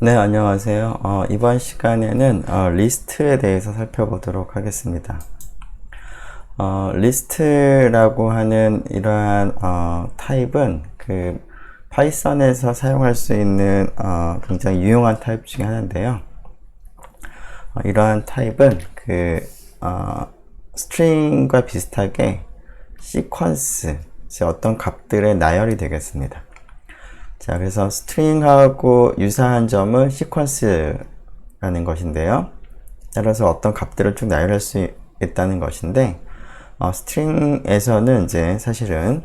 네, 안녕하세요. 이번 시간에는 리스트에 대해서 살펴보도록 하겠습니다. 리스트라고 하는 이러한 타입은 그 파이썬에서 사용할 수 있는 굉장히 유용한 타입 중에 하나인데요. 이러한 타입은 그 스트링과 비슷하게 시퀀스, 즉 어떤 값들의 나열이 되겠습니다. 자, 그래서 스트링하고 유사한 점은 시퀀스라는 것인데요. 따라서 어떤 값들을 쭉 나열할 수 있다는 것인데, 스트링에서는 이제 사실은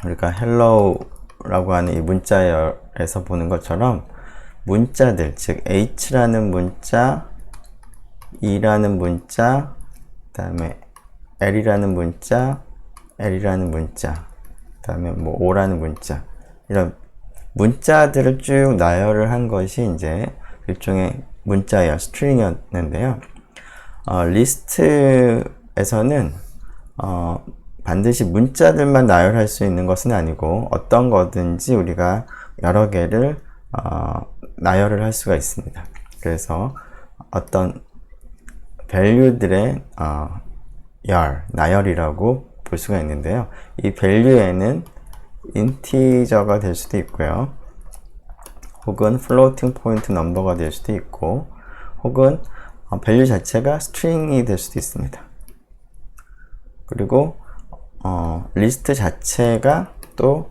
우리가 hello라고 하는 이 문자열에서 보는 것처럼 문자들, 즉 h라는 문자, e라는 문자, 그 다음에 l이라는 문자, l이라는 문자, 그 다음에 뭐 o라는 문자, 이런 문자들을 쭉 나열을 한 것이 이제 일종의 문자열, 스트링이었는데요. 리스트에서는 반드시 문자들만 나열할 수 있는 것은 아니고 어떤 거든지 우리가 여러 개를 나열을 할 수가 있습니다. 그래서 어떤 value들의 나열이라고 볼 수가 있는데요. 이 value에는 인티저가 될 수도 있고요. 혹은 floating point number가 될 수도 있고, 혹은 value 자체가 string이 될 수도 있습니다. 그리고 리스트 자체가 또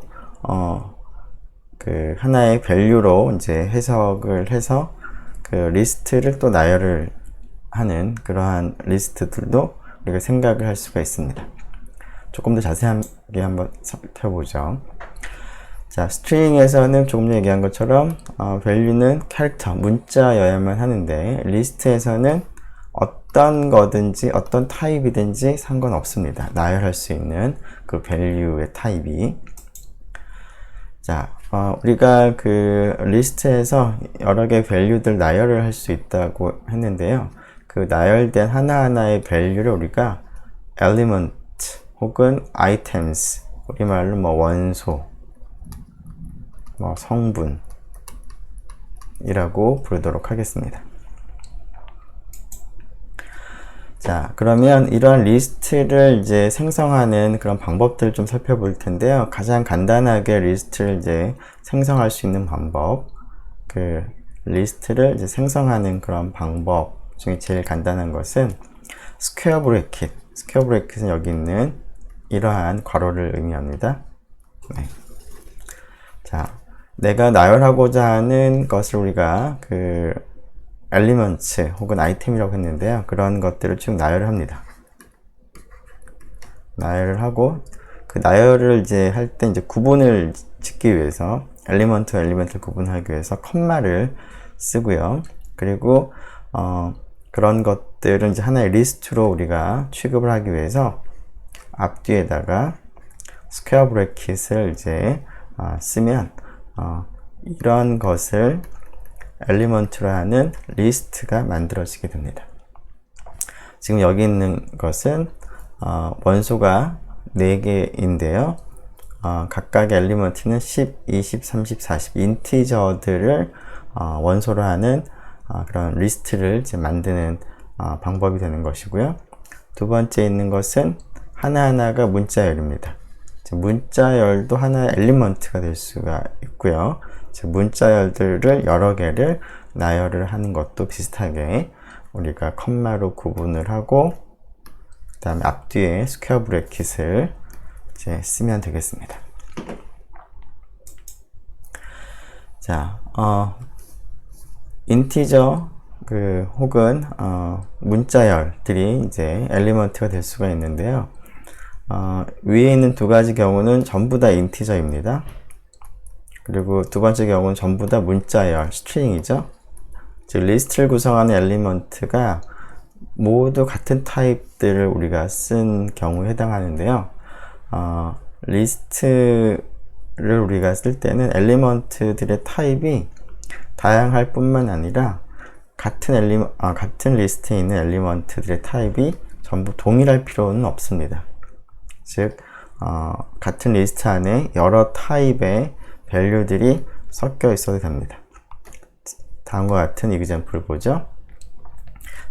그 하나의 value로 이제 해석을 해서 그 리스트를 또 나열을 하는 그러한 리스트들도 우리가 생각을 할 수가 있습니다. 조금 더 자세하게 한번 살펴보죠. 자, 스트링에서는 조금 전에 얘기한 것처럼 value는 캐릭터, 문자여야만 하는데 리스트에서는 어떤 거든지 어떤 타입이든지 상관없습니다. 나열할 수 있는 그 value의 타입이. 자, 우리가 그 리스트에서 여러 개의 value들 나열을 할 수 있다고 했는데요. 그 나열된 하나하나의 value를 우리가 element 혹은 items, 우리말로 뭐 원소, 뭐 성분이라고 부르도록 하겠습니다. 자, 그러면 이러한 리스트를 이제 생성하는 그런 방법들을 좀 살펴볼 텐데요. 가장 간단하게 리스트를 이제 생성할 수 있는 방법, 그 리스트를 이제 생성하는 그런 방법 중에 제일 간단한 것은 스퀘어 브래킷. 스퀘어 브래킷은 여기 있는 이러한 괄호를 의미합니다. 네. 자, 내가 나열하고자 하는 것을 우리가 그 엘리먼트 혹은 아이템이라고 했는데요. 그런 것들을 쭉 나열을 합니다. 나열을 하고 그 나열을 이제 할 때 이제 구분을 짓기 위해서 엘리먼트와 엘리먼트를 구분하기 위해서 컴마를 쓰고요. 그리고 그런 것들은 이제 하나의 리스트로 우리가 취급을 하기 위해서 앞뒤에다가 스퀘어 브래킷을 이제 쓰면 이런 것을 엘리먼트로 하는 리스트가 만들어지게 됩니다. 지금 여기 있는 것은 원소가 4개인데요. 각각의 엘리먼트는 10, 20, 30, 40 인티저들을 원소로 하는 그런 리스트를 이제 만드는 방법이 되는 것이고요. 두 번째 있는 것은 하나하나가 문자열입니다. 문자열도 하나의 엘리먼트가 될 수가 있고요. 문자열들을 여러 개를 나열을 하는 것도 비슷하게 우리가 컴마로 구분을 하고 그 다음에 앞뒤에 스퀘어 브래킷을 이제 쓰면 되겠습니다. 자, 인티저 혹은 문자열들이 이제 엘리먼트가 될 수가 있는데요. 위에 있는 두 가지 경우는 전부 다 인티저입니다. 그리고 두 번째 경우는 전부 다 문자열, 스트링이죠. 즉 리스트를 구성하는 엘리먼트가 모두 같은 타입들을 우리가 쓴 경우에 해당하는데요. 리스트를 우리가 쓸 때는 엘리먼트들의 타입이 다양할 뿐만 아니라 같은 리스트에 있는 엘리먼트들의 타입이 전부 동일할 필요는 없습니다. 즉 같은 리스트 안에 여러 타입의 value들이 섞여 있어도 됩니다. 다음과 같은 example 보죠.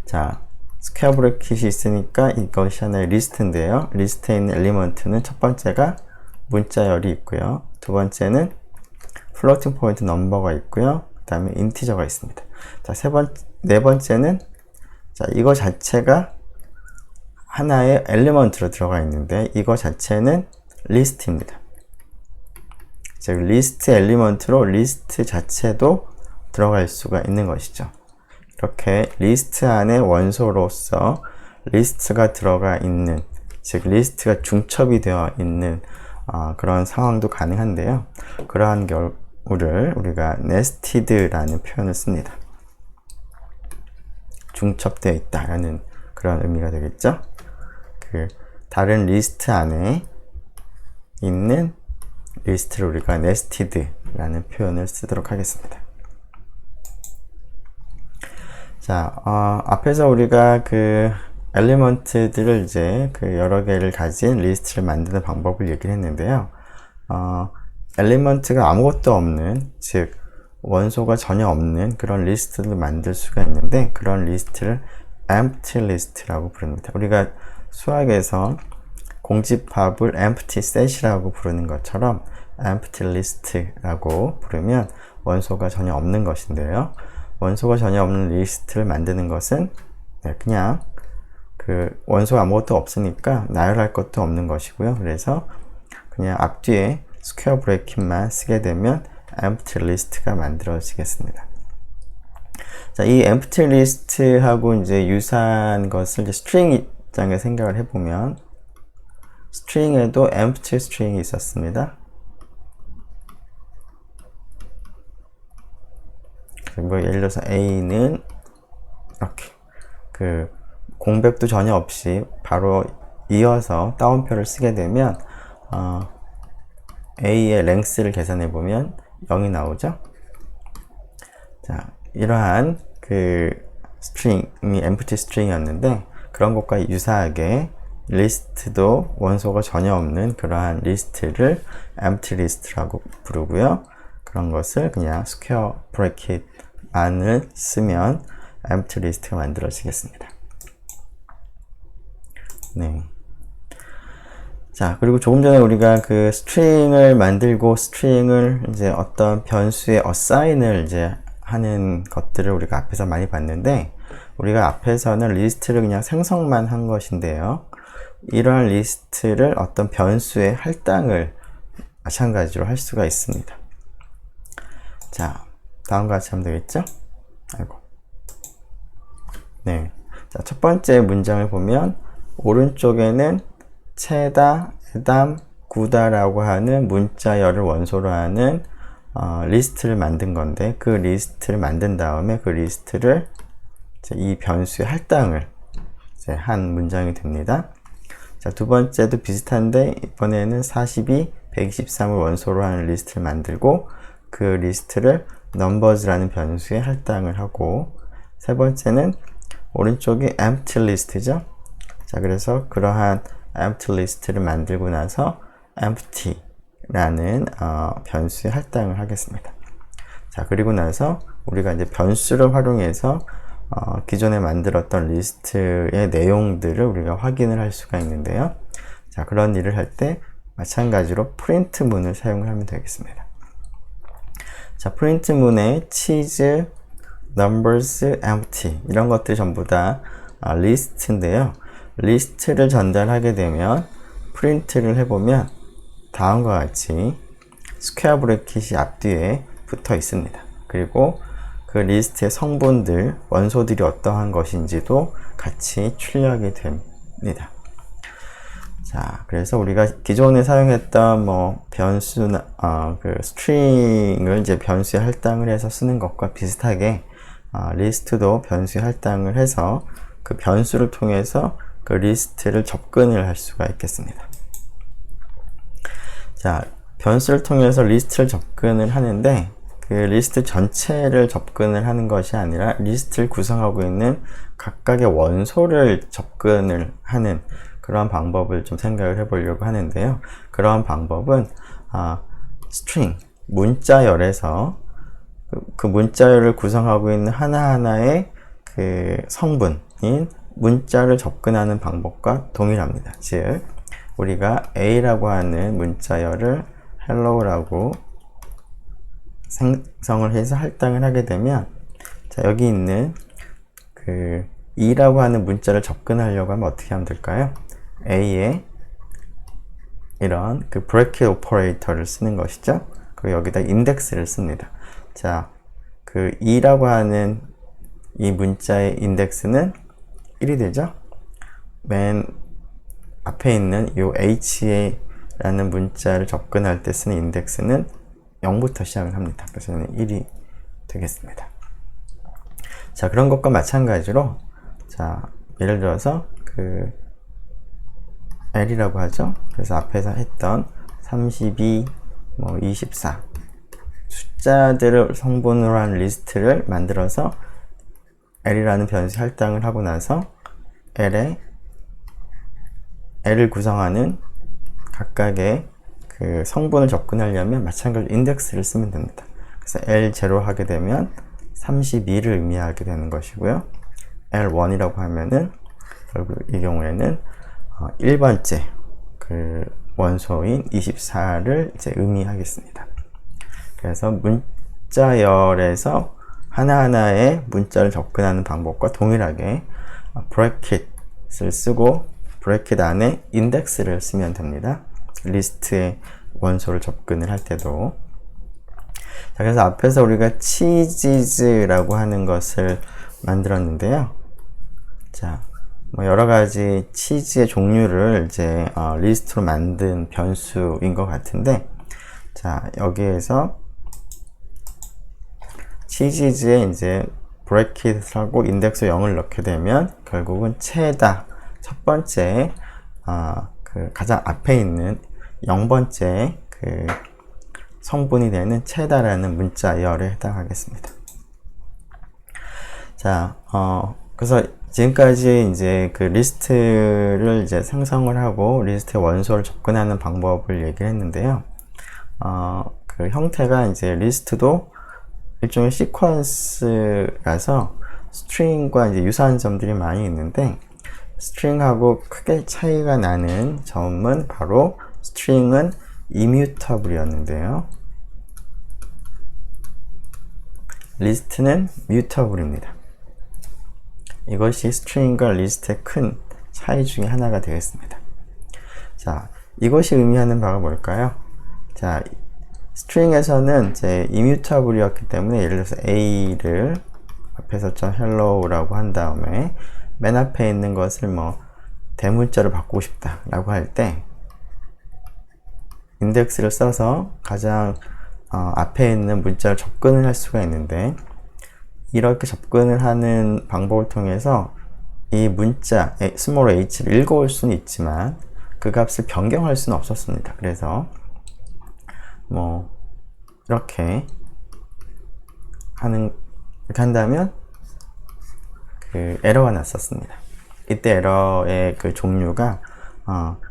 자, 스퀘어 브래킷이 있으니까 이것이 하나의 리스트인데요. 리스트에 있는 엘리먼트는 첫 번째가 문자열이 있고요. 두 번째는 플로팅 포인트 넘버가 있고요. 그 다음에 인티저가 있습니다. 자, 네 번째는 자, 이거 자체가 하나의 엘리먼트로 들어가 있는데 이거 자체는 리스트입니다. 즉 리스트 엘리먼트로 리스트 자체도 들어갈 수가 있는 것이죠. 이렇게 리스트 안에 원소로서 리스트가 들어가 있는, 즉 리스트가 중첩이 되어 있는 그런 상황도 가능한데요. 그러한 경우를 우리가 nested라는 표현을 씁니다. 중첩되어 있다라는 그런 의미가 되겠죠. 그 다른 리스트 안에 있는 리스트를 우리가 nested라는 표현을 쓰도록 하겠습니다. 자, 앞에서 우리가 그 엘리먼트들을 이제 그 여러 개를 가진 리스트를 만드는 방법을 얘기를 했는데요. 엘리먼트가 아무것도 없는, 즉 원소가 전혀 없는 그런 리스트를 만들 수가 있는데 그런 리스트를 empty list라고 부릅니다. 우리가 수학에서 공집합을 empty set이라고 부르는 것처럼 empty list라고 부르면 원소가 전혀 없는 것인데요. 원소가 전혀 없는 리스트를 만드는 것은 그냥 그 원소가 아무것도 없으니까 나열할 것도 없는 것이고요. 그래서 그냥 앞뒤에 스퀘어 브래킷만 쓰게 되면 empty list가 만들어지겠습니다. 자, 이 empty list하고 이제 유사한 것을 이제 string 입장에 생각을 해보면 string에도 empty string이 있었습니다. 뭐 예를 들어서 A는 이렇게 그 공백도 전혀 없이 바로 이어서 따옴표를 쓰게 되면 A의 length를 계산해 보면 0이 나오죠. 자, 이러한 그 string이 empty string이었는데 그런 것과 유사하게 리스트도 원소가 전혀 없는 그러한 리스트를 empty list라고 부르고요. 그런 것을 그냥 스퀘어 브래킷 안을 쓰면 empty list가 만들어지겠습니다. 네. 자, 그리고 조금 전에 우리가 그 string을 만들고 string을 이제 어떤 변수에 assign을 이제 하는 것들을 우리가 앞에서 많이 봤는데 우리가 앞에서는 리스트를 그냥 생성만 한 것인데요. 이러한 리스트를 어떤 변수에 할당을 마찬가지로 할 수가 있습니다. 자, 다음과 같이 하면 되겠죠? 아이고. 네. 자, 첫 번째 문장을 보면 오른쪽에는 체다, 에담, 구다라고 하는 문자열을 원소로 하는 리스트를 만든 건데 그 리스트를 만든 다음에 그 리스트를 이제 이 변수에 할당을 이제 한 문장이 됩니다. 자, 두 번째도 비슷한데 이번에는 42, 123을 원소로 하는 리스트를 만들고 그 리스트를 numbers라는 변수에 할당을 하고 세 번째는 오른쪽이 empty list죠. 자, 그래서 그러한 empty list를 만들고 나서 empty라는 변수에 할당을 하겠습니다. 자, 그리고 나서 우리가 이제 변수를 활용해서 기존에 만들었던 리스트의 내용들을 우리가 확인을 할 수가 있는데요. 자, 그런 일을 할 때 마찬가지로 프린트 문을 사용을 하면 되겠습니다. 자, 프린트 문에 치즈, numbers, empty 이런 것들이 전부 다 리스트인데요. 리스트를 전달하게 되면 프린트를 해보면 다음과 같이 스퀘어 브래킷이 앞뒤에 붙어 있습니다. 그리고 그 리스트의 성분들, 원소들이 어떠한 것인지도 같이 출력이 됩니다. 자, 그래서 우리가 기존에 사용했던 뭐 변수나 그 스트링을 이제 변수에 할당을 해서 쓰는 것과 비슷하게 리스트도 변수에 할당을 해서 그 변수를 통해서 그 리스트를 접근을 할 수가 있겠습니다. 자, 변수를 통해서 리스트를 접근을 하는데 그 리스트 전체를 접근을 하는 것이 아니라 리스트를 구성하고 있는 각각의 원소를 접근을 하는 그러한 방법을 좀 생각을 해보려고 하는데요. 그러한 방법은 string, 문자열에서 그 문자열을 구성하고 있는 하나하나의 그 성분인 문자를 접근하는 방법과 동일합니다. 즉, 우리가 A라고 하는 문자열을 hello라고 생성을 해서 할당을 하게 되면, 자, 여기 있는 그 E라고 하는 문자를 접근하려고 하면 어떻게 하면 될까요? A에 이런 그 브래킷 오퍼레이터를 쓰는 것이죠. 그리고 여기다 인덱스를 씁니다. 자, 그 E라고 하는 이 문자의 인덱스는 1이 되죠. 맨 앞에 있는 이 HA라는 문자를 접근할 때 쓰는 인덱스는 0부터 시작을 합니다. 그래서 1이 되겠습니다. 자, 그런 것과 마찬가지로, 자, 예를 들어서 그 L이라고 하죠. 그래서 앞에서 했던 32, 24 숫자들을 성분으로 한 리스트를 만들어서 L이라는 변수에 할당을 하고 나서 L을 구성하는 각각의 그 성분을 접근하려면 마찬가지로 인덱스를 쓰면 됩니다. 그래서 L0 하게 되면 32를 의미하게 되는 것이고요. L1이라고 하면은 결국 이 경우에는 1번째 그 원소인 24를 이제 의미하겠습니다. 그래서 문자열에서 하나하나의 문자를 접근하는 방법과 동일하게 브래킷을 쓰고 브래킷 안에 인덱스를 쓰면 됩니다. 리스트의 원소를 접근을 할 때도. 자, 그래서 앞에서 우리가 치즈라고 하는 것을 만들었는데요. 자, 여러 가지 치즈의 종류를 이제 리스트로 만든 변수인 것 같은데, 자, 여기에서 치즈에 이제 브래킷하고 인덱스 0을 넣게 되면 결국은 최다 첫 번째 그 가장 앞에 있는 0번째 그 성분이 되는 최다라는 문자열에 해당하겠습니다. 자, 그래서 지금까지 이제 그 리스트를 이제 생성을 하고 리스트의 원소를 접근하는 방법을 얘기를 했는데요. 그 형태가 이제 리스트도 일종의 시퀀스라서 스트링과 이제 유사한 점들이 많이 있는데, 스트링하고 크게 차이가 나는 점은 바로 스트링은 이뮤터블이었는데요. 리스트는 뮤터블입니다. 이것이 스트링과 리스트의 큰 차이 중에 하나가 되겠습니다. 자, 이것이 의미하는 바가 뭘까요? 자, 스트링에서는 이제 이뮤터블이었기 때문에 예를 들어서 A를 앞에서 hello라고 한 다음에 맨 앞에 있는 것을 대문자로 바꾸고 싶다 라고 할 때 인덱스를 써서 가장 앞에 있는 문자를 접근을 할 수가 있는데, 이렇게 접근을 하는 방법을 통해서 이 문자 스몰 h를 읽어올 수는 있지만 그 값을 변경할 수는 없었습니다. 그래서 이렇게 한다면 그 에러가 났었습니다. 이때 에러의 그 종류가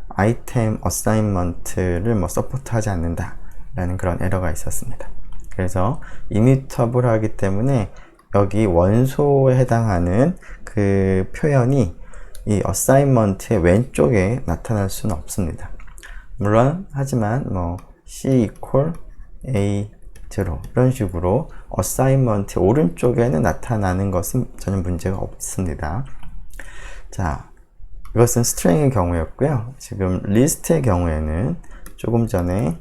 아이템 어사인먼트를 서포트하지 않는다 라는 그런 에러가 있었습니다. 그래서 이뮤터블 하기 때문에 여기 원소에 해당하는 그 표현이 이 어사인먼트의 왼쪽에 나타날 수는 없습니다. 물론 하지만 C equal A0 이런 식으로 어사인먼트 오른쪽에는 나타나는 것은 전혀 문제가 없습니다. 자, 이것은 스트링의 경우였고요. 지금 리스트의 경우에는 조금 전에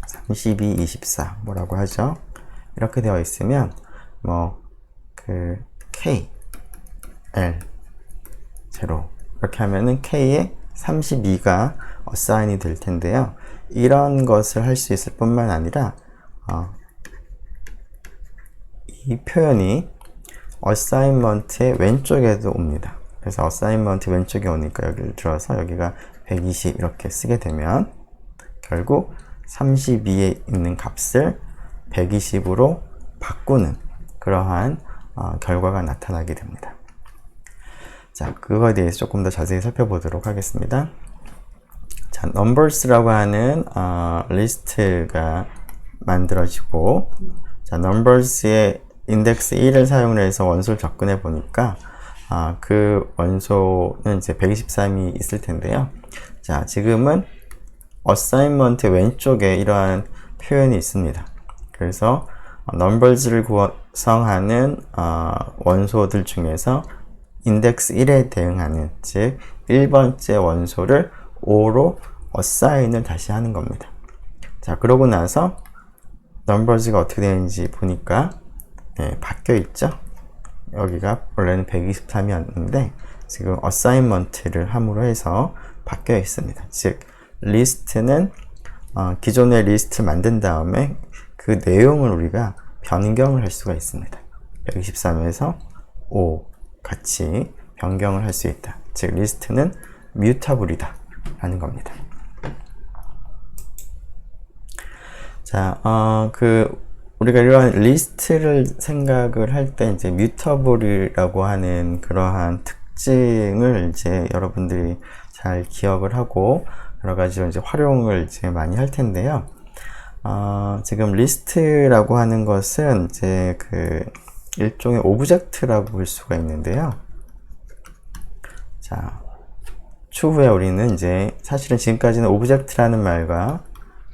32, 24 뭐라고 하죠? 이렇게 되어 있으면 그 K, L, 0 이렇게 하면은 K에 32가 어사인이 될 텐데요. 이런 것을 할 수 있을 뿐만 아니라 이 표현이 어사인먼트의 왼쪽에도 옵니다. 그래서 어사인먼트 왼쪽에 오니까 여기를 들어서 여기가 120 이렇게 쓰게 되면 결국 32에 있는 값을 120으로 바꾸는 그러한 결과가 나타나게 됩니다. 자, 그거에 대해서 조금 더 자세히 살펴보도록 하겠습니다. 자, numbers라고 하는 리스트가 만들어지고, 자, 자, numbers의 index 1을 사용을 해서 원소를 접근해 보니까 그 원소는 이제 123이 있을 텐데요. 자, 지금은 assignment 왼쪽에 이러한 표현이 있습니다. 그래서 numbers를 구성하는 원소들 중에서 index 1에 대응하는, 즉 1번째 원소를 5로 assign을 다시 하는 겁니다. 자, 그러고 나서 numbers가 어떻게 되는지 보니까 바뀌어 있죠. 여기가 원래는 123이었는데 지금 assignment를 함으로 해서 바뀌어 있습니다. 즉 리스트는 기존의 리스트 만든 다음에 그 내용을 우리가 변경을 할 수가 있습니다. 123에서 5 같이 변경을 할 수 있다. 즉 리스트는 mutable이다 라는 겁니다. 자, 우리가 이러한 리스트를 생각을 할 때 이제 mutable이라고 하는 그러한 특징을 이제 여러분들이 잘 기억을 하고 여러 가지로 이제 활용을 이제 많이 할 텐데요. 지금 리스트라고 하는 것은 이제 그 일종의 오브젝트라고 볼 수가 있는데요. 자, 추후에 우리는 이제 사실은 지금까지는 오브젝트라는 말과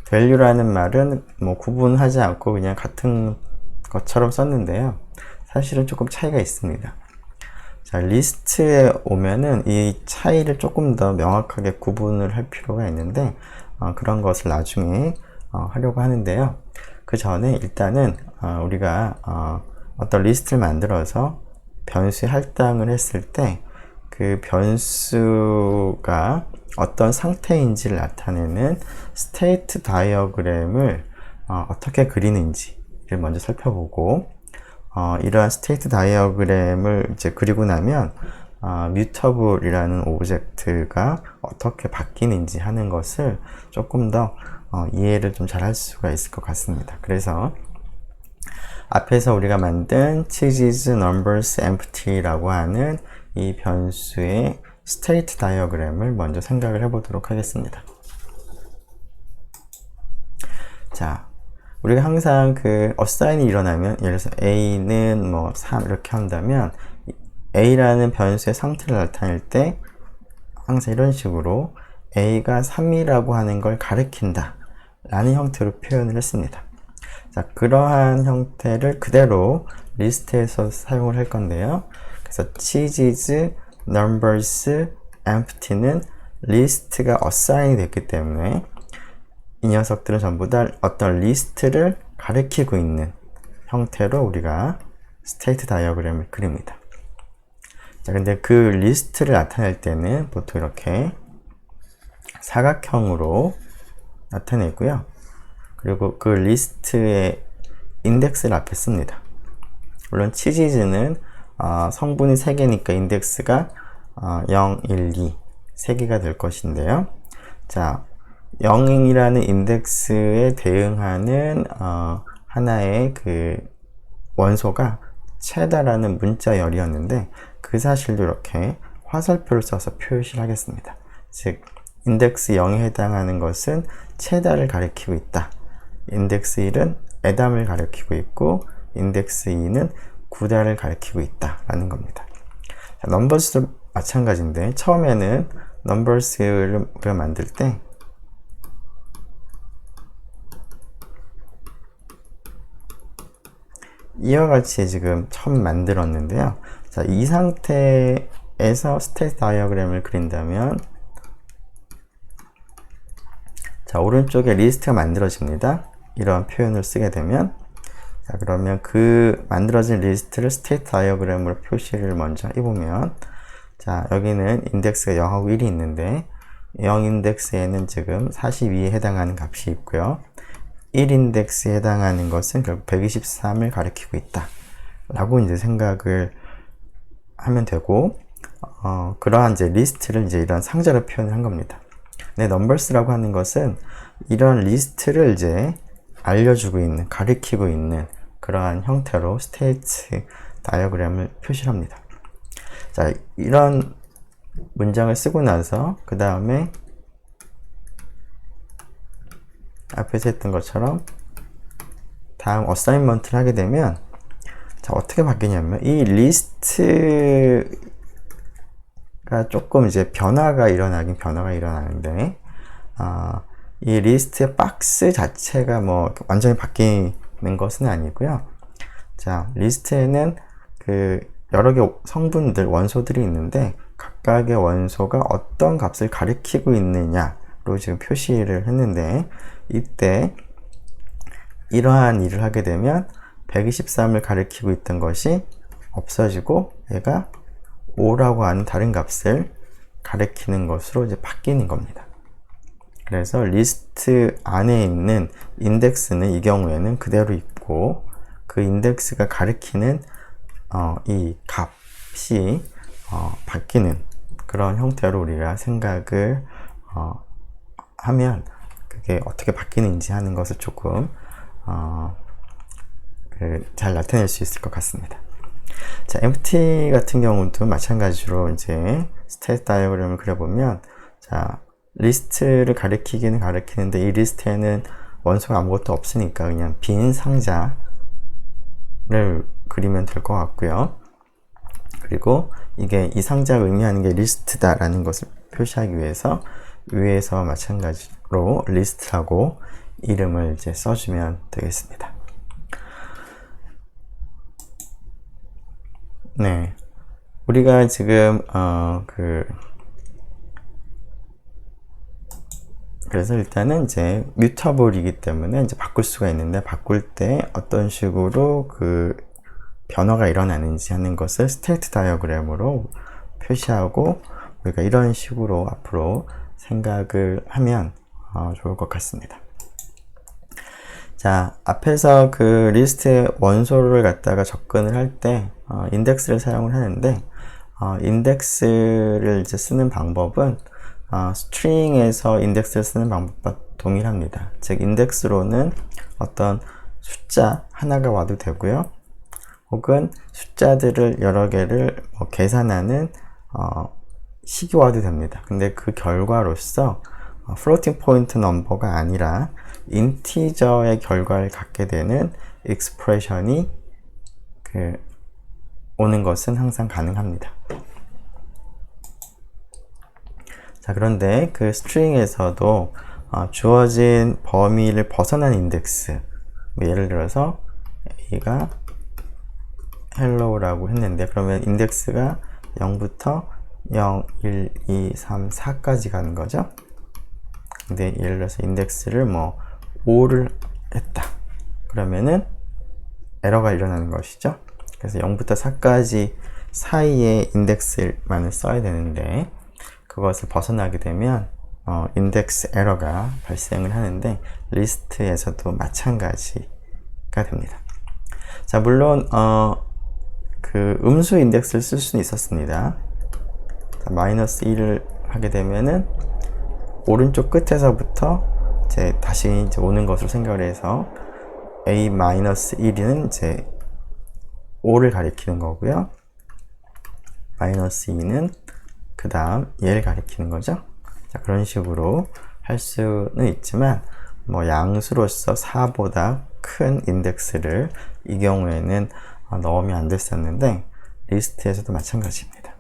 value라는 말은 뭐 구분하지 않고 그냥 같은 것처럼 썼는데요. 사실은 조금 차이가 있습니다. 자, 리스트에 오면은 이 차이를 조금 더 명확하게 구분을 할 필요가 있는데 그런 것을 나중에 하려고 하는데요. 그 전에 일단은 우리가 어떤 리스트를 만들어서 변수에 할당을 했을 때 그 변수가 어떤 상태인지를 나타내는 스테이트 다이어그램을 어떻게 그리는지를 먼저 살펴보고 이러한 스테이트 다이어그램을 이제 그리고 나면 mutable이라는 오브젝트가 어떻게 바뀌는지 하는 것을 조금 더 이해를 좀 잘 할 수가 있을 것 같습니다. 그래서 앞에서 우리가 만든 cheese, numbers, empty라고 하는 이 변수의 스테이트 다이어그램을 먼저 생각을 해보도록 하겠습니다. 자, 우리가 항상 그 assign이 일어나면 예를 들어서 a는 뭐 3 이렇게 한다면 a라는 변수의 상태를 나타낼 때 항상 이런 식으로 a가 3이라고 하는 걸 가리킨다 라는 형태로 표현을 했습니다. 자, 그러한 형태를 그대로 리스트에서 사용을 할 건데요. 그래서 cheese, numbers, empty는 리스트가 assign이 됐기 때문에 이 녀석들은 전부 다 어떤 리스트를 가리키고 있는 형태로 우리가 스테이트 다이어그램을 그립니다. 자, 근데 그 리스트를 나타낼 때는 보통 이렇게 사각형으로 나타내고요. 그리고 그 리스트의 인덱스를 앞에 씁니다. 물론 치즈는 성분이 3개니까 인덱스가 0, 1, 2 3개가 될 것인데요. 자, 0이라는 인덱스에 대응하는 하나의 그 원소가 체다라는 문자열이었는데 그 사실도 이렇게 화살표를 써서 표시를 하겠습니다. 즉 인덱스 0에 해당하는 것은 체다를 가리키고 있다. 인덱스 1은 에담을 가리키고 있고 인덱스 2는 구다를 가리키고 있다 라는 겁니다. 자, 넘버스도 마찬가지인데 처음에는 넘버스를 만들 때 이와 같이 지금 처음 만들었는데요. 자, 이 상태에서 스테이트 다이어그램을 그린다면 자, 오른쪽에 리스트가 만들어집니다. 이런 표현을 쓰게 되면 자, 그러면 그 만들어진 리스트를 스테이트 다이어그램으로 표시를 먼저 해보면 자, 여기는 인덱스가 0하고 1이 있는데 0 인덱스에는 지금 42에 해당하는 값이 있고요. 1 인덱스에 해당하는 것은 결국 123을 가리키고 있다 라고 이제 생각을 하면 되고 그러한 이제 리스트를 이제 이런 상자로 표현을 한 겁니다. 네, 넘버스라고 하는 것은 이런 리스트를 이제 알려주고 있는, 가리키고 있는 그러한 형태로 스테이트 다이어그램을 표시합니다. 자, 이런 문장을 쓰고 나서 그 다음에 앞에서 했던 것처럼 다음 어사인먼트를 하게 되면 자, 어떻게 바뀌냐면 이 리스트가 조금 이제 변화가 일어나는데 이 리스트의 박스 자체가 뭐 완전히 바뀌는 것은 아니고요. 자, 리스트에는 그 여러 개 성분들, 원소들이 있는데 각각의 원소가 어떤 값을 가리키고 있느냐로 지금 표시를 했는데, 이때 이러한 일을 하게 되면 123을 가리키고 있던 것이 없어지고 얘가 5라고 하는 다른 값을 가리키는 것으로 이제 바뀌는 겁니다. 그래서 리스트 안에 있는 인덱스는 이 경우에는 그대로 있고, 그 인덱스가 가리키는 이 값이 바뀌는 그런 형태로 우리가 생각을 하면 그게 어떻게 바뀌는지 하는 것을 조금 잘 나타낼 수 있을 것 같습니다. 자, empty 같은 경우도 마찬가지로 이제 스테이트 다이어그램을 그려보면, 자, 리스트를 가리키기는 가리키는데 이 리스트에는 원소가 아무것도 없으니까 그냥 빈 상자를 그리면 될 것 같고요. 그리고 이게 이 상자가 의미하는 게 리스트다라는 것을 표시하기 위해서 위에서 마찬가지로 리스트라고 이름을 이제 써주면 되겠습니다. 네, 우리가 지금 그래서 일단은 이제 뮤터블이기 때문에 이제 바꿀 수가 있는데, 바꿀 때 어떤 식으로 그 변화가 일어나는지 하는 것을 스테이트 다이어그램으로 표시하고 우리가 이런 식으로 앞으로 생각을 하면 좋을 것 같습니다. 자, 앞에서 그 리스트의 원소를 갖다가 접근을 할 때 인덱스를 사용을 하는데, 인덱스를 이제 쓰는 방법은 스트링에서 인덱스를 쓰는 방법과 동일합니다. 즉, 인덱스로는 어떤 숫자 하나가 와도 되고요, 혹은 숫자들을 여러 개를 계산하는 식이 와도 됩니다. 근데 그 결과로서 floating point number가 아니라 인티저의 결과를 갖게 되는 expression이 오는 것은 항상 가능합니다. 자, 그런데 그 스트링에서도 주어진 범위를 벗어난 인덱스, 예를 들어서 A가 hello라고 했는데, 그러면 인덱스가 0부터 0, 1, 2, 3, 4까지 가는 거죠. 근데 예를 들어서 인덱스를 5를 했다. 그러면은 에러가 일어나는 것이죠. 그래서 0부터 4까지 사이에 인덱스만을 써야 되는데, 그것을 벗어나게 되면 인덱스 에러가 발생을 하는데, 리스트에서도 마찬가지가 됩니다. 자, 물론 그 음수 인덱스를 쓸 수는 있었습니다. 자, 마이너스 1을 하게 되면은 오른쪽 끝에서부터 다시 오는 것으로 생각을 해서 A-1은 이제 5를 가리키는 거고요. 마이너스 2는 그 다음 얘를 가리키는 거죠. 자, 그런 식으로 할 수는 있지만 양수로서 4보다 큰 인덱스를 이 경우에는 넣으면 안 됐었는데, 리스트에서도 마찬가지입니다.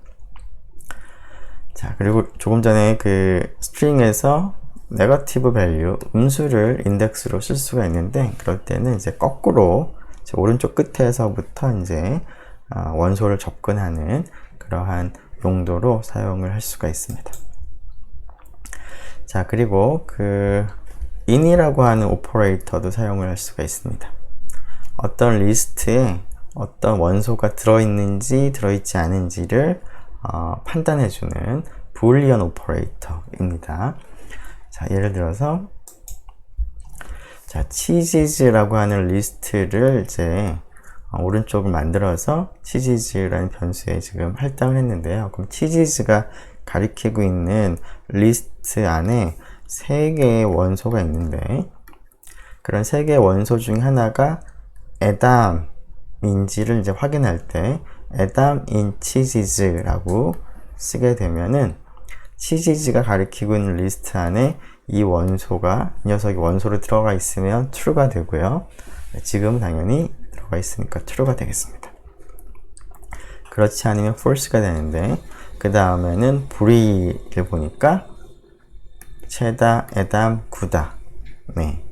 자, 그리고 조금 전에 그 스트링에서 네거티브 밸류, 음수를 인덱스로 쓸 수가 있는데, 그럴 때는 이제 거꾸로 오른쪽 끝에서부터 이제 원소를 접근하는 그러한 용도로 사용을 할 수가 있습니다. 자, 그리고 그 in이라고 하는 오퍼레이터도 사용을 할 수가 있습니다. 어떤 리스트에 어떤 원소가 들어있는지 들어있지 않은지를 판단해주는 불리언 오퍼레이터입니다. 자, 예를 들어서 치즈라고 하는 리스트를 이제 오른쪽을 만들어서 치즈라는 변수에 지금 할당을 했는데요. 그럼 치즈가 가리키고 있는 리스트 안에 3개의 원소가 있는데, 그런 3개의 원소 중 하나가 에담인지를 이제 확인할 때 에담 인 치즈라고 쓰게 되면은, 치즈가 가리키고 있는 리스트 안에 이 녀석이 원소로 들어가 있으면 true가 되고요. 지금은 당연히 들어가 있으니까 true가 되겠습니다. 그렇지 않으면 false가 되는데, 그 다음에는 불이를 보니까 체다, 에담, 구다. 네.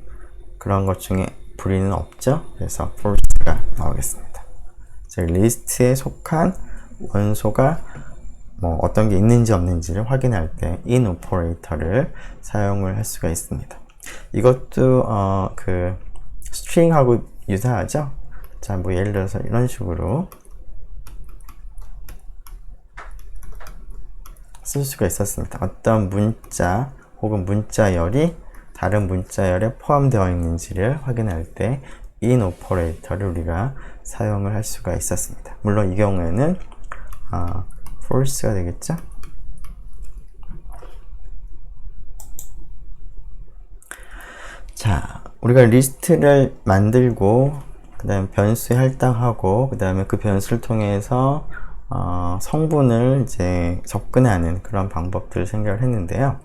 그런 것 중에 불이는 없죠? 그래서 false가 나오겠습니다. 즉, 리스트에 속한 원소가 뭐 어떤 게 있는지 없는지를 확인할 때 in 오퍼레이터를 사용을 할 수가 있습니다. 이것도 string하고 유사하죠? 자, 뭐 예를 들어서 이런 식으로 쓸 수가 있었습니다. 어떤 문자 혹은 문자열이 다른 문자열에 포함되어 있는지를 확인할 때 in 오퍼레이터를 우리가 사용을 할 수가 있었습니다. 물론 이 경우에는 false가 되겠죠? 자, 우리가 리스트를 만들고 그 다음에 변수에 할당하고 그 다음에 그 변수를 통해서 성분을 이제 접근하는 그런 방법들을 생각을 했는데요.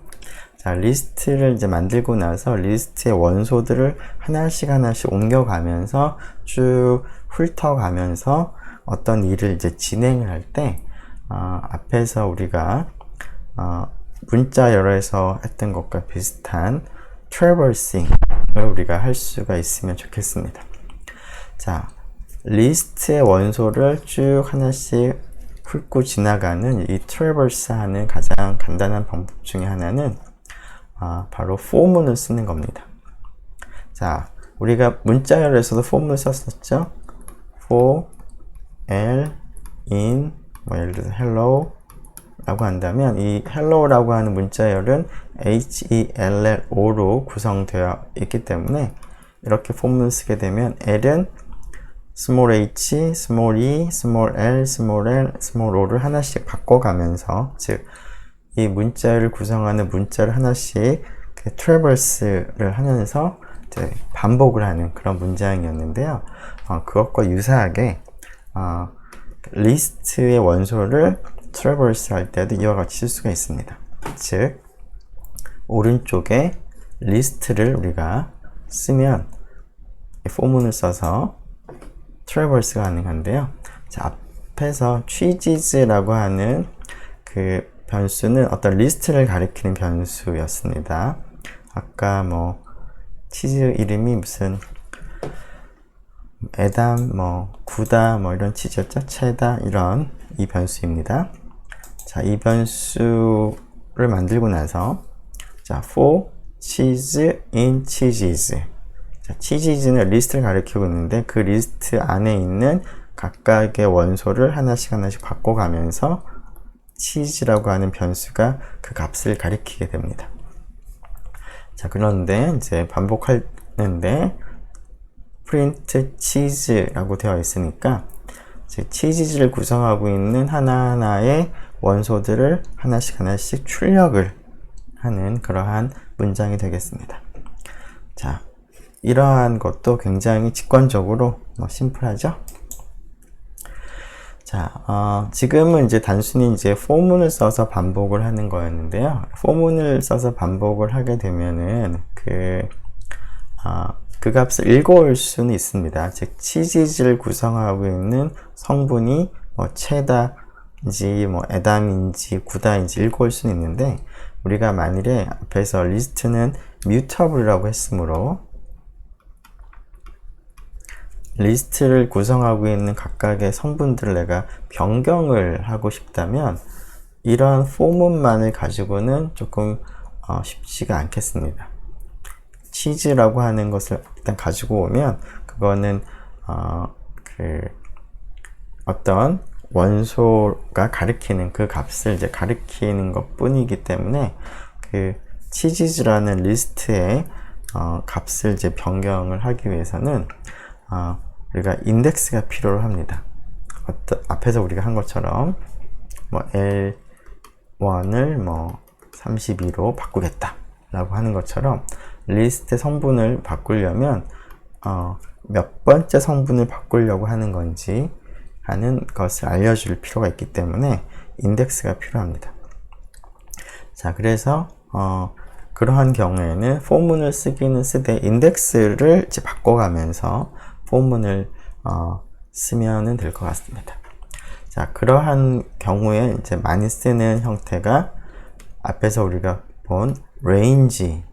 자, 리스트를 이제 만들고 나서 리스트의 원소들을 하나씩 옮겨가면서 쭉 훑어가면서 어떤 일을 이제 진행을 할 때 앞에서 우리가 문자열에서 했던 것과 비슷한 traversing을 우리가 할 수가 있으면 좋겠습니다. 자, 리스트의 원소를 쭉 하나씩 훑고 지나가는 이 traverse 하는 가장 간단한 방법 중에 하나는 바로 for문을 쓰는 겁니다. 자, 우리가 문자열에서도 for문을 썼었죠? for, l, in, 뭐 예를 들어서 hello 라고 한다면 이 hello라고 하는 문자열은 HELLO로 구성되어 있기 때문에 이렇게 for문을 쓰게 되면 l은 small h, small e, small l, small l, small o를 하나씩 바꿔가면서 즉 이 문자를 구성하는 문자를 하나씩 traverse를 하면서 이제 반복을 하는 그런 문장이었는데요. 그것과 유사하게 리스트의 원소를 traverse 할 때도 이와 같이 쓸 수가 있습니다. 즉 오른쪽에 리스트를 우리가 쓰면 포문을 써서 traverse가 가능한데요. 자, 앞에서 cheeses라고 하는 그 변수는 어떤 리스트를 가리키는 변수였습니다. 아까 뭐 치즈 이름이 무슨 에담, 뭐 구다, 뭐 이런 치즈였죠? 체다 이런 이 변수입니다. 자, 이 변수를 만들고 나서 자, for cheese in cheeses. 자, cheeses는 리스트를 가리키고 있는데 그 리스트 안에 있는 각각의 원소를 하나씩 바꿔가면서 치즈라고 하는 변수가 그 값을 가리키게 됩니다. 자, 그런데 이제 반복하는데 print cheese라고 되어 있으니까 치즈를 구성하고 있는 하나하나의 원소들을 하나씩 출력을 하는 그러한 문장이 되겠습니다. 자, 이러한 것도 굉장히 직관적으로 심플하죠? 자, 지금은 이제 단순히 이제 for문을 써서 반복을 하는 거였는데요. for문을 써서 반복을 하게 되면은 그 값을 읽어올 수는 있습니다. 즉, 치즈를 구성하고 있는 성분이 뭐 체다인지 뭐 에담인지 구다인지 읽어올 수는 있는데 우리가 만일에 앞에서 리스트는 mutable이라고 했으므로 리스트를 구성하고 있는 각각의 성분들을 내가 변경을 하고 싶다면 이런 포문만을 가지고는 조금 쉽지가 않겠습니다. 치즈라고 하는 것을 일단 가지고 오면 그거는 어떤 원소가 가리키는 그 값을 이제 가리키는 것 뿐이기 때문에 그 치즈라는 리스트의 값을 이제 변경을 하기 위해서는 우리가 인덱스가 필요로 합니다. 앞에서 우리가 한 것처럼 뭐 L1을 뭐 32로 바꾸겠다 라고 하는 것처럼 리스트 성분을 바꾸려면 몇 번째 성분을 바꾸려고 하는 건지 하는 것을 알려줄 필요가 있기 때문에 인덱스가 필요합니다. 자, 그래서 그러한 경우에는 포문을 쓰기는 쓰되 인덱스를 이제 바꿔가면서 포문을 쓰면은 될 것 같습니다. 자, 그러한 경우에 이제 많이 쓰는 형태가 앞에서 우리가 본 range라는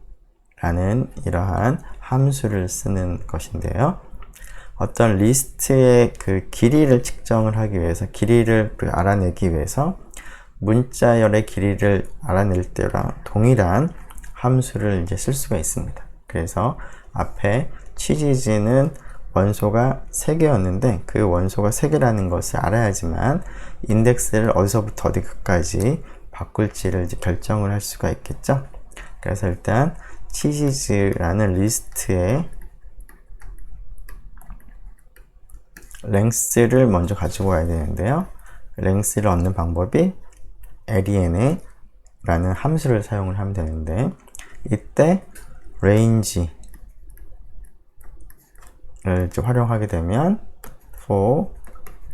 이러한 함수를 쓰는 것인데요. 어떤 리스트의 그 길이를 측정을 하기 위해서, 길이를 알아내기 위해서 문자열의 길이를 알아낼 때랑 동일한 함수를 이제 쓸 수가 있습니다. 그래서 앞에 취지지는 원소가 3개였는데 그 원소가 3개라는 것을 알아야지만 인덱스를 어디서부터 어디까지 바꿀지를 이제 결정을 할 수가 있겠죠. 그래서 일단 취지지라는 리스트의 랭스를 먼저 가지고 와야 되는데요. 랭스를 얻는 방법이 lena 라는 함수를 사용을 하면 되는데, 이때 range를 활용하게 되면 for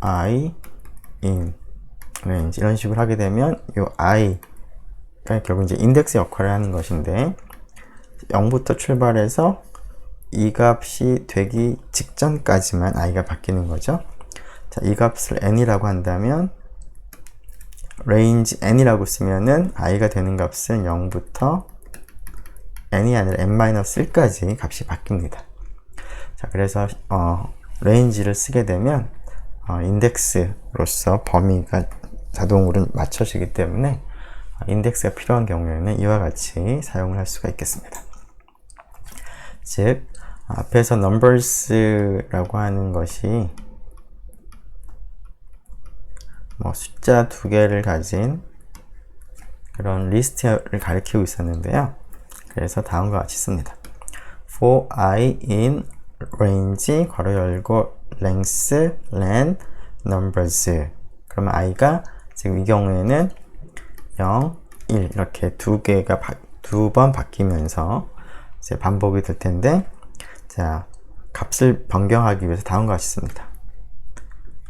I in range 이런 식으로 하게 되면 이 i가 결국 이제 인덱스 역할을 하는 것인데, 0부터 출발해서 이 값이 되기 직전까지만 i가 바뀌는 거죠. 자, 이 값을 n이라고 한다면 range n이라고 쓰면은 i가 되는 값은 0부터 n이 아니라 n-1까지 값이 바뀝니다. 자, 그래서 range를 쓰게 되면 인덱스로서 범위가 자동으로 맞춰지기 때문에 인덱스가 필요한 경우에는 이와 같이 사용을 할 수가 있겠습니다. 즉, 앞에서 numbers라고 하는 것이 숫자 2개를 가진 그런 리스트를 가리키고 있었는데요. 그래서 다음과 같이 씁니다. for I in range 괄호 열고 length, len, numbers. 그러면 i가 지금 이 경우에는 0, 1 이렇게 2개가 2번 바뀌면서 이제 반복이 될 텐데, 자, 값을 변경하기 위해서 다음과 같이 씁니다.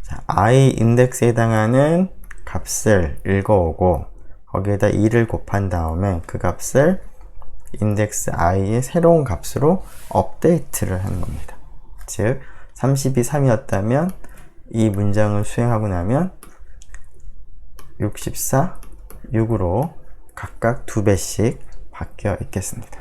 자, i 인덱스에 해당하는 값을 읽어오고 거기에다 2를 곱한 다음에 그 값을 인덱스 i의 새로운 값으로 업데이트를 하는 겁니다. 즉 30이 3이었다면 이 문장을 수행하고 나면 64, 6으로 각각 2배씩 바뀌어 있겠습니다.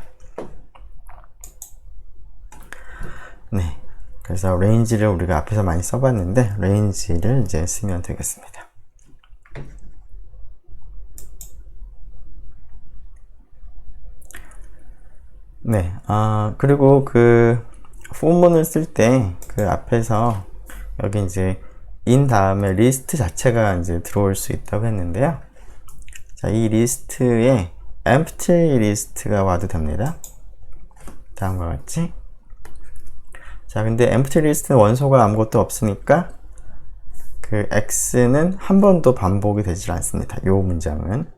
네, 그래서 range를 우리가 앞에서 많이 써봤는데 range를 이제 쓰면 되겠습니다. 네, 그리고 그 포문을 쓸 때 그 앞에서 여기 이제 in 다음에 리스트 자체가 이제 들어올 수 있다고 했는데요. 자, 이 리스트에 empty 리스트가 와도 됩니다. 다음과 같이. 자, 근데 empty 리스트는 원소가 아무것도 없으니까 그 x는 한 번도 반복이 되질 않습니다. 이 문장은.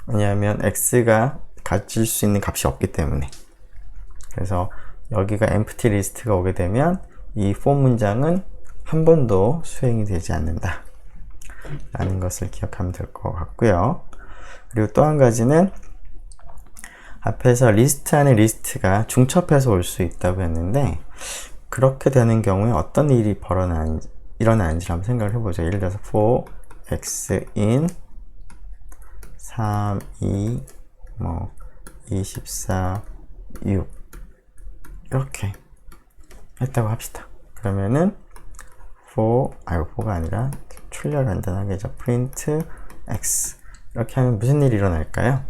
왜냐하면 x가 가질 수 있는 값이 없기 때문에. 그래서 여기가 empty 리스트가 오게 되면 이 for 문장은 한 번도 수행이 되지 않는다 라는 것을 기억하면 될 것 같고요. 그리고 또 한 가지는 앞에서 리스트 안에 리스트가 중첩해서 올 수 있다고 했는데, 그렇게 되는 경우에 어떤 일이 일어나는지 한번 생각을 해보죠. 예를 들어서 for x in 3, 2, 24, 6 이렇게 했다고 합시다. 그러면은 for가 아니라 출력 간단하게죠. print x 이렇게 하면 무슨 일이 일어날까요?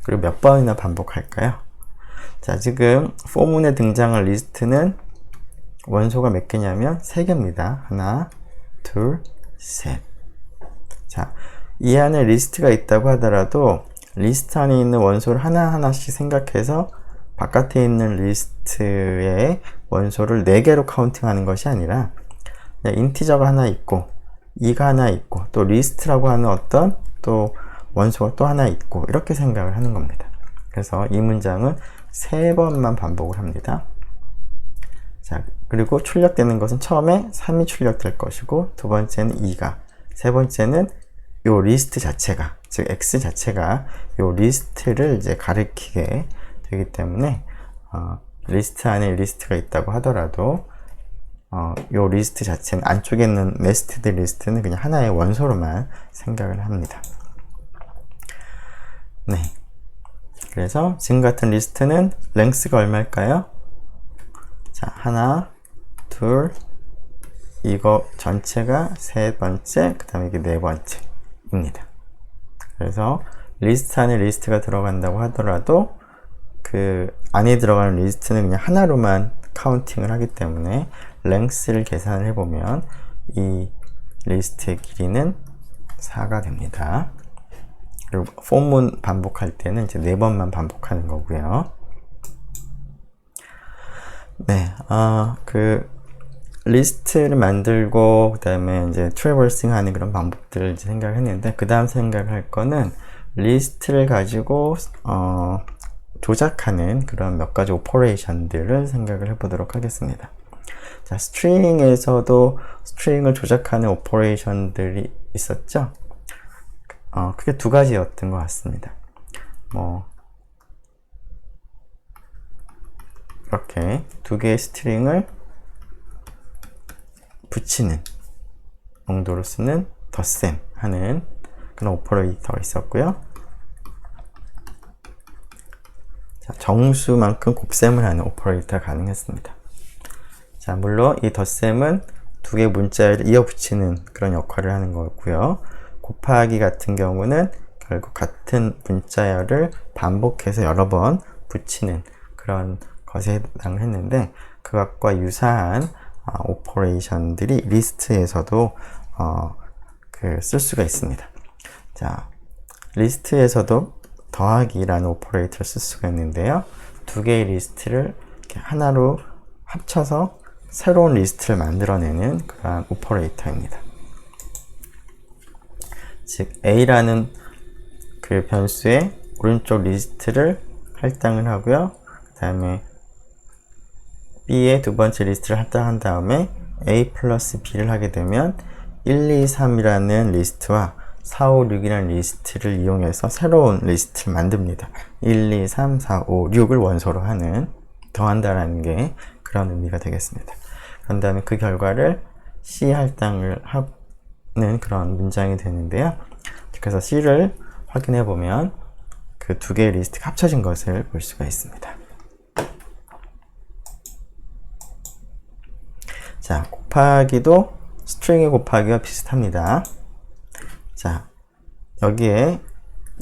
그리고 몇 번이나 반복할까요? 자, 지금 포문에 등장한 리스트는 원소가 몇 개냐면 3개입니다. 하나, 둘, 셋. 자, 이 안에 리스트가 있다고 하더라도 리스트 안에 있는 원소를 하나하나씩 생각해서 바깥에 있는 리스트의 원소를 4개로 카운팅하는 것이 아니라 그냥 인티저가 하나 있고 2가 하나 있고 또 리스트라고 하는 어떤 또 원소가 또 하나 있고 이렇게 생각을 하는 겁니다. 그래서 이 문장은 3번만 반복을 합니다. 자, 그리고 출력되는 것은 처음에 3이 출력될 것이고 두 번째는 2가, 세 번째는 요 리스트 자체가, 즉 X 자체가 요 리스트를 이제 가리키게 되기 때문에 리스트 안에 리스트가 있다고 하더라도 요 리스트 자체는, 안쪽에 있는 네스티드 리스트는 그냥 하나의 원소로만 생각을 합니다. 네. 그래서 지금 같은 리스트는 랭스가 얼마일까요? 자, 하나, 둘, 이거 전체가 세 번째, 그 다음에 이게 네 번째입니다. 그래서 리스트 안에 리스트가 들어간다고 하더라도 그 안에 들어가는 리스트는 그냥 하나로만 카운팅을 하기 때문에 랭스를 계산을 해보면 이 리스트의 길이는 4가 됩니다. 그리고 포문 반복할 때는 이제 4번만 반복하는 거고요. 네, 그 리스트를 만들고 그 다음에 이제 트래버싱 하는 그런 방법들을 이제 생각을 했는데, 그 다음 생각할 거는 리스트를 가지고 조작하는 그런 몇 가지 오퍼레이션들을 생각을 해보도록 하겠습니다. 자, 스트링에서도 스트링을 조작하는 오퍼레이션들이 있었죠. 크게 두 가지였던 것 같습니다. 이렇게 두 개의 스트링을 붙이는 용도로 쓰는 덧셈 하는 그런 오퍼레이터가 있었고요. 자, 정수만큼 곱셈을 하는 오퍼레이터가 가능했습니다. 자, 물론 이 덧셈은 두 개의 문자를 이어 붙이는 그런 역할을 하는 거고요. 곱하기 같은 경우는 결국 같은 문자열을 반복해서 여러 번 붙이는 그런 것에 해당을 했는데, 그것과 유사한 오퍼레이션들이 리스트에서도 쓸 수가 있습니다. 자, 리스트에서도 더하기라는 오퍼레이터를 쓸 수가 있는데요. 두 개의 리스트를 이렇게 하나로 합쳐서 새로운 리스트를 만들어내는 그러한 오퍼레이터입니다. 즉 A라는 그 변수의 오른쪽 리스트를 할당을 하고요. 그 다음에 B의 두 번째 리스트를 할당한 다음에 A 플러스 B를 하게 되면 1, 2, 3이라는 리스트와 4, 5, 6이라는 리스트를 이용해서 새로운 리스트를 만듭니다. 1, 2, 3, 4, 5, 6을 원소로 하는, 더한다라는 게 그런 의미가 되겠습니다. 그런 다음에 그 결과를 C 할당을 하는 그런 문장이 되는데요. 그래서 C를 확인해 보면 그 두 개의 리스트가 합쳐진 것을 볼 수가 있습니다. 자, 곱하기도 스트링의 곱하기와 비슷합니다. 자, 여기에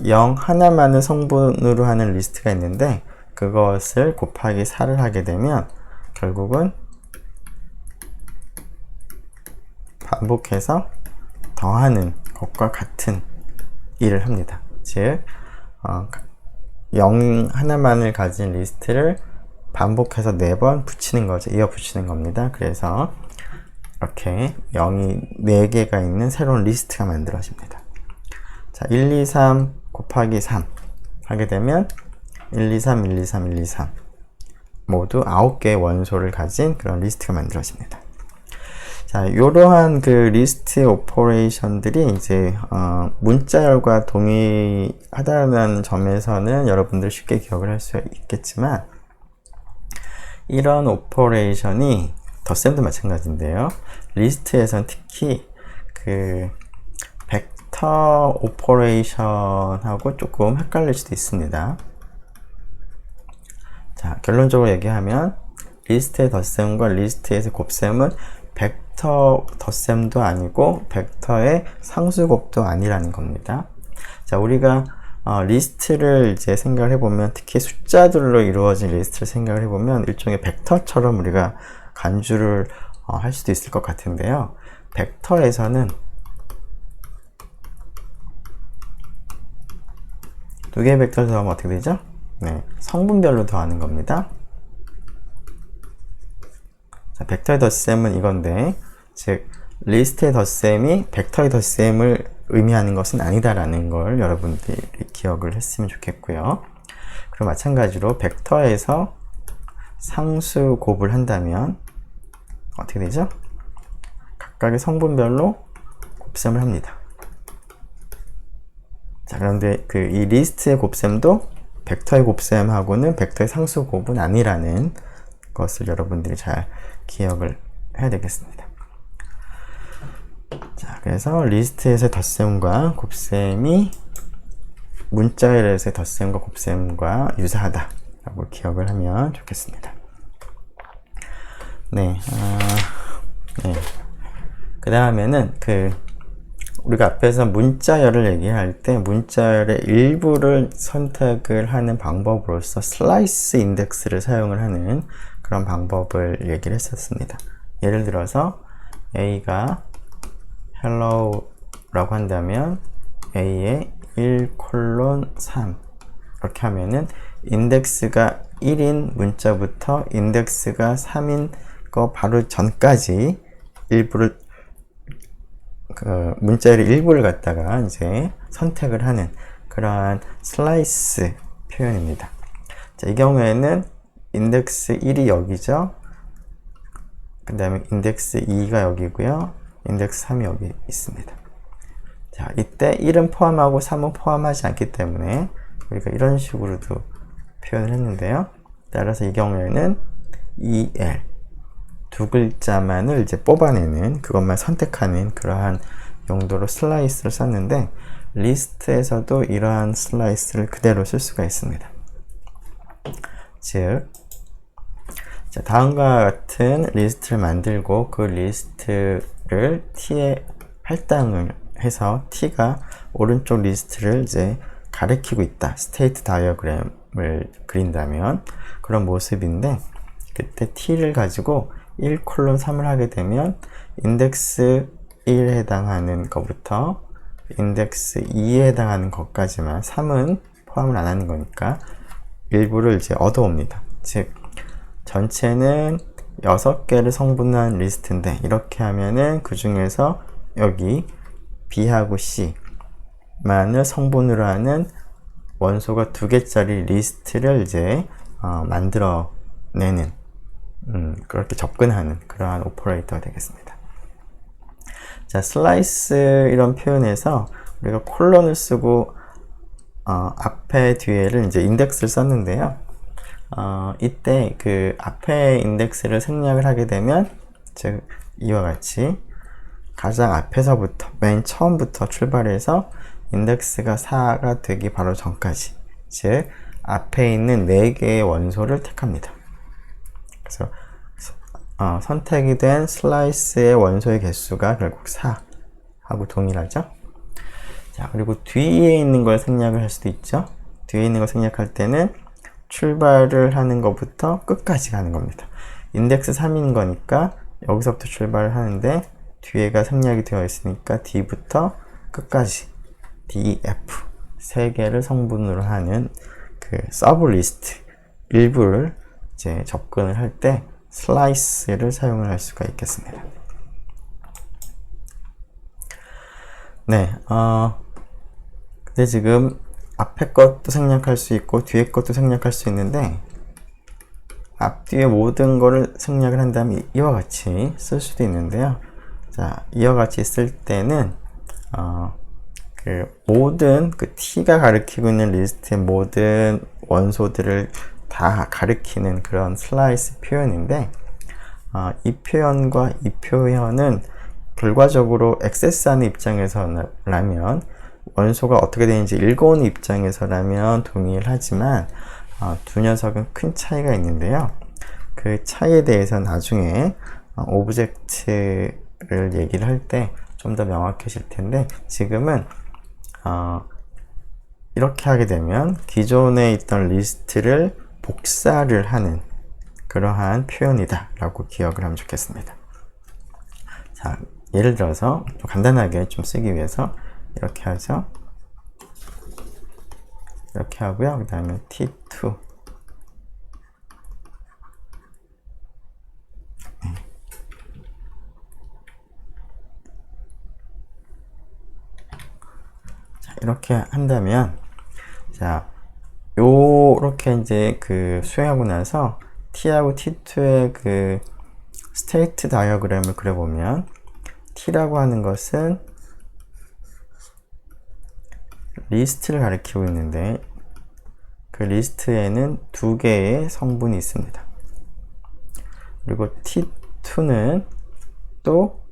0 하나만을 성분으로 하는 리스트가 있는데, 그것을 곱하기 4를 하게 되면 결국은 반복해서 더하는 것과 같은 일을 합니다. 즉 0 하나만을 가진 리스트를 반복해서 4번 붙이는 거죠. 이어 붙이는 겁니다. 그래서 이렇게 0이 4개가 있는 새로운 리스트가 만들어집니다. 자, 1, 2, 3 곱하기 3 하게 되면 1, 2, 3, 1, 2, 3, 1, 2, 3 모두 9개의 원소를 가진 그런 리스트가 만들어집니다. 자, 이러한 그 리스트 오퍼레이션들이 이제 문자열과 동일하다는 점에서는 여러분들 쉽게 기억을 할 수 있겠지만, 이런 오퍼레이션이 덧셈도 마찬가지인데요. 리스트에선 특히 그 벡터 오퍼레이션하고 조금 헷갈릴 수도 있습니다. 자, 결론적으로 얘기하면 리스트의 덧셈과 리스트에서 곱셈은 벡터 덧셈도 아니고 벡터의 상수곱도 아니라는 겁니다. 자, 우리가 리스트를 이제 생각을 해보면, 특히 숫자들로 이루어진 리스트를 생각을 해보면 일종의 벡터처럼 우리가 간주를 할 수도 있을 것 같은데요. 벡터에서는 두 개의 벡터를 더하면 어떻게 되죠? 네, 성분별로 더하는 겁니다. 자, 벡터의 덧셈은 이건데, 즉 리스트의 덧셈이 벡터의 덧셈을 의미하는 것은 아니다라는 걸 여러분들이 기억을 했으면 좋겠고요. 그리고 마찬가지로 벡터에서 상수 곱을 한다면 어떻게 되죠? 각각의 성분별로 곱셈을 합니다. 자, 그런데 그 이 리스트의 곱셈도 벡터의 곱셈하고는 벡터의 상수 곱은 아니라는 것을 여러분들이 잘 기억을 해야 되겠습니다. 자, 그래서 리스트에서의 덧셈과 곱셈이 문자열에서의 덧셈과 곱셈과 유사하다라고 기억을 하면 좋겠습니다. 네, 네. 그 다음에는 우리가 앞에서 문자열을 얘기할 때 문자열의 일부를 선택을 하는 방법으로서 슬라이스 인덱스를 사용을 하는 그런 방법을 얘기를 했었습니다. 예를 들어서 A가 hello라고 한다면 A의 1:3 이렇게 하면은 인덱스가 1인 문자부터 인덱스가 3인 거 바로 전까지 일부를 문자열의 일부를 갖다가 이제 선택을 하는 그러한 슬라이스 표현입니다. 자, 이 경우에는 인덱스 1이 여기죠. 그 다음에 인덱스 2가 여기고요. 인덱스 3이 여기 있습니다. 자, 이때 1은 포함하고 3은 포함하지 않기 때문에 우리가 이런 식으로도 표현을 했는데요. 따라서 이 경우에는 EL 두 글자만을 이제 뽑아내는 그것만 선택하는 그러한 용도로 슬라이스를 썼는데 리스트에서도 이러한 슬라이스를 그대로 쓸 수가 있습니다. 즉, 자, 다음과 같은 리스트를 만들고 그 리스트를 t에 할당을 해서 t가 오른쪽 리스트를 이제 가리키고 있다. 스테이트 다이어그램을 그린다면 그런 모습인데 그때 t를 가지고 1:3을 하게 되면 인덱스 1에 해당하는 것부터 인덱스 2에 해당하는 것까지만 3은 포함을 안 하는 거니까 일부를 이제 얻어옵니다. 즉 전체는 6개를 성분한 리스트인데 이렇게 하면은 그 중에서 여기 B하고 C만을 성분으로 하는 원소가 2개짜리 리스트를 이제 만들어내는 그렇게 접근하는 그러한 오퍼레이터가 되겠습니다. 자, 슬라이스 이런 표현에서 우리가 콜론을 쓰고 앞에 뒤에를 이제 인덱스를 썼는데요. 이때 그 앞에 인덱스를 생략을 하게 되면 즉 이와 같이 가장 앞에서부터 맨 처음부터 출발해서 인덱스가 4가 되기 바로 전까지 즉 앞에 있는 4개의 원소를 택합니다. 그래서 선택이 된 슬라이스의 원소의 개수가 결국 4하고 동일하죠. 자, 그리고 뒤에 있는 걸 생략을 할 수도 있죠. 뒤에 있는 걸 생략할 때는 출발을 하는 것부터 끝까지 가는 겁니다. 인덱스 3인 거니까 여기서부터 출발을 하는데 뒤에가 생략이 되어 있으니까 D부터 끝까지 D, F 3개를 성분으로 하는 그 서브 리스트 일부를 이제 접근을 할 때 슬라이스를 사용을 할 수가 있겠습니다. 네, 근데 지금 앞에 것도 생략할 수 있고 뒤에 것도 생략할 수 있는데 앞뒤의 모든 거를 생략을 한다면 이와 같이 쓸 수도 있는데요. 자, 이와 같이 쓸 때는 그 모든 그 t가 가리키고 있는 리스트의 모든 원소들을 다 가리키는 그런 슬라이스 표현인데 이 표현과 이 표현은 결과적으로 액세스하는 입장에서라면 원소가 어떻게 되는지 읽어오는 입장에서라면 동일하지만 두 녀석은 큰 차이가 있는데요. 그 차이에 대해서 나중에 오브젝트를 얘기를 할 때 좀 더 명확해질 텐데 지금은 이렇게 하게 되면 기존에 있던 리스트를 복사를 하는 그러한 표현이다 라고 기억을 하면 좋겠습니다. 자, 예를 들어서 좀 간단하게 좀 쓰기 위해서 이렇게 하죠. 이렇게 하고요. 그 다음에 T2 자, 이렇게 한다면 자, 요렇게 이제 그 수행하고 나서 T하고 T2의 그 스테이트 다이어그램을 그려보면 T라고 하는 것은 리스트를 가리키고 있는데 그 리스트에는 두 개의 성분이 있습니다. 그리고 T2는 또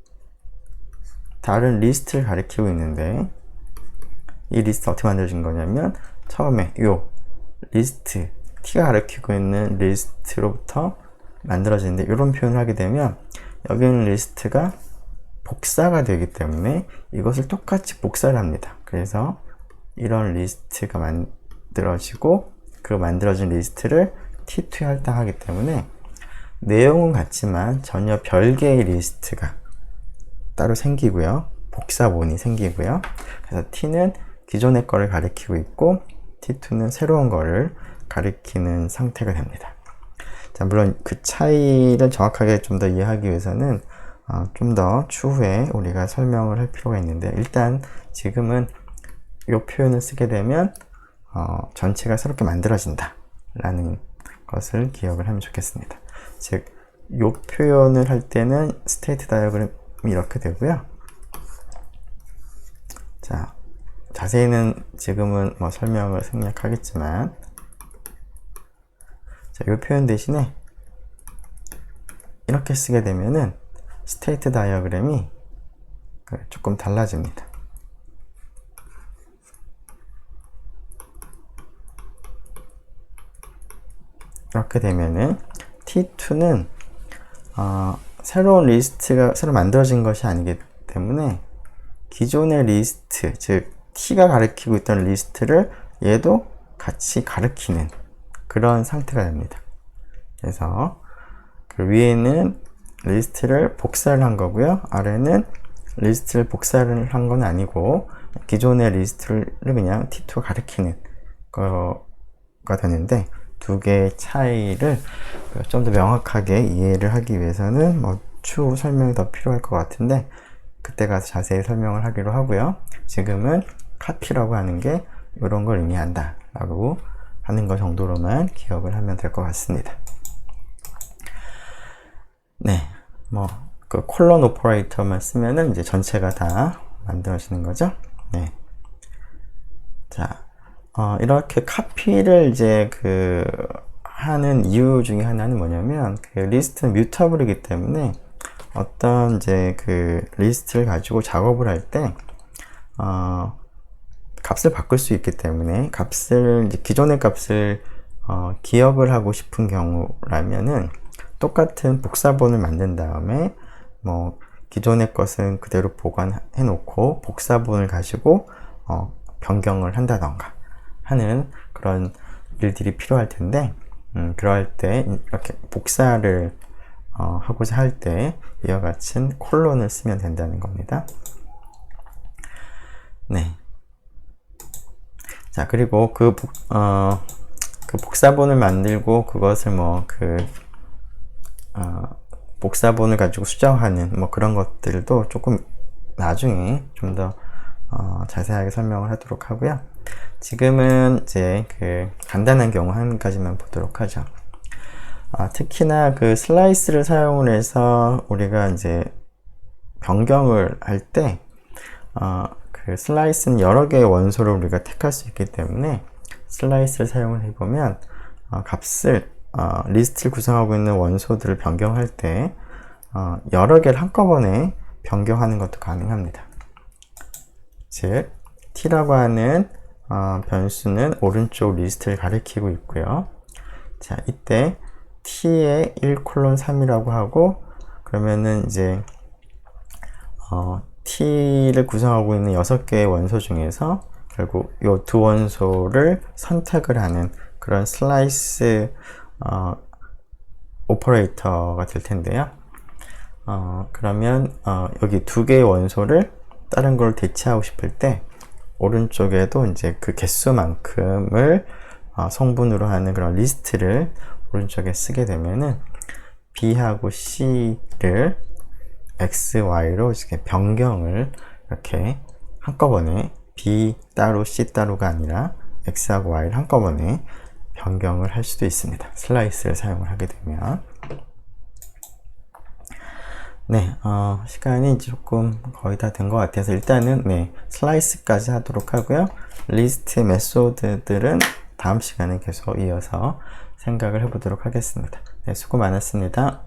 다른 리스트를 가리키고 있는데 이 리스트 어떻게 만들어진 거냐면 처음에 이 리스트 T가 가리키고 있는 리스트로부터 만들어지는데 이런 표현을 하게 되면 여기는 리스트가 복사가 되기 때문에 이것을 똑같이 복사를 합니다. 그래서 이런 리스트가 만들어지고 그 만들어진 리스트를 T2에 할당하기 때문에 내용은 같지만 전혀 별개의 리스트가 따로 생기고요. 복사본이 생기고요. 그래서 T는 기존의 거를 가리키고 있고 T2는 새로운 거를 가리키는 상태가 됩니다. 자, 물론 그 차이를 정확하게 좀 더 이해하기 위해서는 좀 더 추후에 우리가 설명을 할 필요가 있는데 일단 지금은 이 표현을 쓰게 되면 전체가 새롭게 만들어진다 라는 것을 기억을 하면 좋겠습니다. 즉, 이 표현을 할 때는 스테이트 다이어그램이 이렇게 되고요. 자, 자세히는 지금은 뭐 설명을 생략하겠지만 자, 이 표현 대신에 이렇게 쓰게 되면은 스테이트 다이어그램이 조금 달라집니다. 이렇게 되면은 T2는 새로운 리스트가 새로 만들어진 것이 아니기 때문에 기존의 리스트, 즉 T가 가리키고 있던 리스트를 얘도 같이 가리키는 그런 상태가 됩니다. 그래서 그 위에는 리스트를 복사를 한 거고요. 아래는 리스트를 복사를 한 건 아니고 기존의 리스트를 그냥 T2가 가리키는 거가 되는데 두 개의 차이를 좀 더 명확하게 이해를 하기 위해서는 뭐 추후 설명이 더 필요할 것 같은데 그때 가서 자세히 설명을 하기로 하고요. 지금은 카피라고 하는 게 이런 걸 의미한다 라고 하는 것 정도로만 기억을 하면 될 것 같습니다. 네, 뭐 그 콜론 오퍼레이터만 쓰면은 이제 전체가 다 만들어지는 거죠. 네. 자, 이렇게 카피를 이제 하는 이유 중에 하나는 뭐냐면 그 리스트는 뮤터블이기 때문에 어떤 이제 그 리스트를 가지고 작업을 할 때 값을 바꿀 수 있기 때문에 이제 기존의 값을 기억을 하고 싶은 경우라면은 똑같은 복사본을 만든 다음에 뭐 기존의 것은 그대로 보관해 놓고 복사본을 가지고 변경을 한다던가 하는 그런 일들이 필요할 텐데 그럴 때 이렇게 복사를 하고자 할 때 이와 같은 콜론을 쓰면 된다는 겁니다. 네. 자, 그리고 그 복사본을 만들고 그것을 복사본을 가지고 수정하는 뭐 그런 것들도 조금 나중에 좀 더 자세하게 설명을 하도록 하고요. 지금은 이제 간단한 경우 한 가지만 보도록 하죠. 특히나 그 슬라이스를 사용을 해서 우리가 이제 변경을 할 때 그 슬라이스는 여러 개의 원소를 우리가 택할 수 있기 때문에 슬라이스를 사용을 해보면 리스트를 구성하고 있는 원소들을 변경할 때 여러 개를 한꺼번에 변경하는 것도 가능합니다. 즉 T라고 하는 변수는 오른쪽 리스트를 가리키고 있고요. 자, 이때 T에 1:3이라고 하고 그러면은 이제 T를 구성하고 있는 6개의 원소 중에서 결국 이 두 원소를 선택을 하는 그런 슬라이스 오퍼레이터가 될 텐데요. 그러면 여기 두 개의 원소를 다른 걸 대체하고 싶을 때 오른쪽에도 이제 그 개수만큼을 성분으로 하는 그런 리스트를 오른쪽에 쓰게 되면은 B하고 C를 X, Y로 이렇게 변경을 이렇게 한꺼번에 B 따로 C 따로가 아니라 X하고 Y를 한꺼번에 변경을 할 수도 있습니다. 슬라이스를 사용을 하게 되면. 네, 시간이 이제 조금 거의 다 된 것 같아서 일단은 네, 슬라이스까지 하도록 하고요. 리스트 메소드들은 다음 시간에 계속 이어서 생각을 해보도록 하겠습니다. 네, 수고 많았습니다.